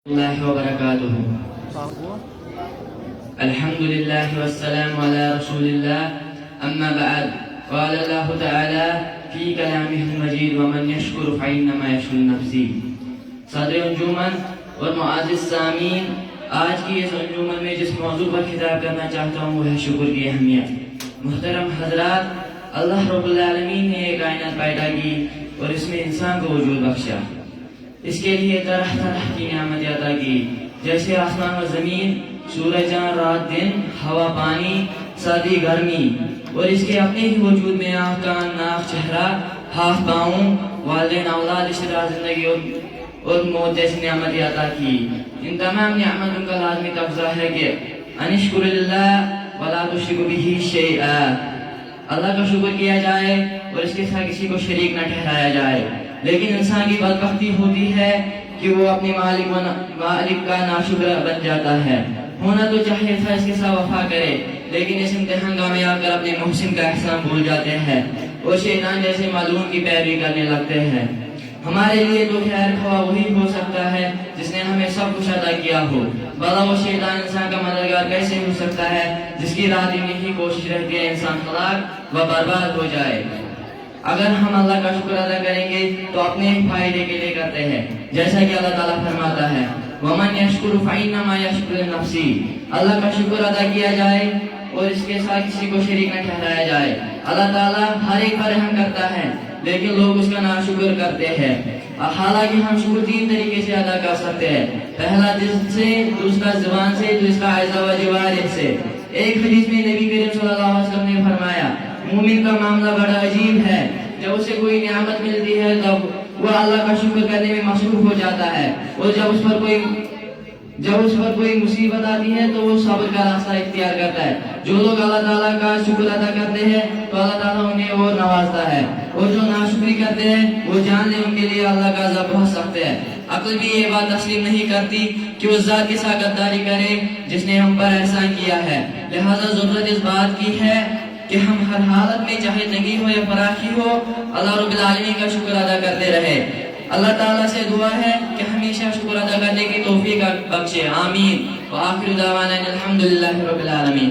الله وبركاته. الحمد لله والسلام على رسول الله. أما بعد، قال الله تعالى في كلامه المجيد: ومن يشكر فإنما يشكر نفسه. صدر انجمن اور معزز سامعین، آج کی اس انجمن میں جس موضوع پر خطاب کرنا چاہتا ہوں وہ ہے شکر کی اہمیت. محترم حضرات، اللہ رب العالمین نے یہ کائنات پیدا کی اور اس میں انسان کو وجود بخشا. اس کے لیے طرح طرح کی نعمت عطا کی، جیسے آسمان و زمین، سورج چاند رات دن، ہوا پانی، سردی گرمی، اور اس کے اپنے ہی وجود میں آنکھ کان ناک چہرہ ہاتھ پاؤں، والدین اولاد رشتہ دار زندگی اور موت جیسی نعمت عطا کی. ان تمام نعمتوں کا لازمی تقاضا ہے کہ انشکر للہ ولا تشرک بہ شیئا، اللہ کا شکر کیا جائے اور اس کے ساتھ کسی کو شریک نہ ٹھہرایا جائے. لیکن انسان کی بدبختی ہوتی ہے کہ وہ اپنے مالک کا ناشکر بن جاتا ہے. ہونا تو چاہیے تھا اس کے ساتھ وفا کرے، لیکن اس امتحان گاہ میں آ کر اپنے محسن کا احسان بھول جاتے ہیں اور شیطان جیسے معلوم کی پیروی کرنے لگتے ہیں. ہمارے لیے تو خیر خواہ وہی ہو سکتا ہے جس نے ہمیں سب کچھ عطا کیا ہو. بھلا وہ شیطان انسان کا مددگار کیسے ہو سکتا ہے جس کی رات میں یہی کوشش رہتی ہے انسان ہلاک و برباد ہو جائے. اگر ہم اللہ کا شکر ادا کریں گے تو اپنے فائدے کے لیے کرتے ہیں، جیسا کہ اللہ تعالیٰ فرماتا ہے: وَمَنْ يَشْكُرُ فَإِنَّمَا يَشْكُرُ لِنَفْسِهِ. اللہ کا شکر ادا کیا جائے اور اس کے ساتھ کسی کو شریک نہ ٹھہرایا جائے. اللہ تعالیٰ ہر ایک پر رحم کرتا ہے، لیکن لوگ اس کا ناشکر کرتے ہیں. حالانکہ ہم شکر تین طریقے سے ادا کر سکتے ہیں: پہلا دل سے، دوسرا زبان سے، دوسرا اعضاء و جوارح سے. ایک حدیث میں نبی کریم صلی اللہ علیہ وسلم نے فرمایا: مومن کا معاملہ بڑا عجیب ہے، جب اسے کوئی نعمت ملتی ہے تب وہ اللہ کا شکر کرنے میں مصروف ہو جاتا ہے، اور جب اس پر کوئی مصیبت آتی ہے تو وہ صبر کا راستہ اختیار کرتا ہے. جو لوگ اللہ تعالیٰ کا شکر ادا کرتے ہیں تو اللہ تعالیٰ انہیں اور نوازتا ہے، اور جو ناشکری کرتے ہیں وہ جان لیں ان کے لیے اللہ کا عذاب بہت سخت ہے. عقل بھی یہ بات تسلیم نہیں کرتی کہ اس ذات کے ساتھ غداری کرے جس نے ہم پر احسان کیا ہے. لہذا ضرورت اس بات کی ہے کہ ہم ہر حالت میں، چاہے تنگی ہو یا فراخی ہو، اللہ رب العالمین کا شکر ادا کرتے رہے. اللہ تعالیٰ سے دعا ہے کہ ہمیشہ شکر ادا کرنے کی توفیق بخشے. آمین. وآخر دعوانا الحمدللہ رب العالمین.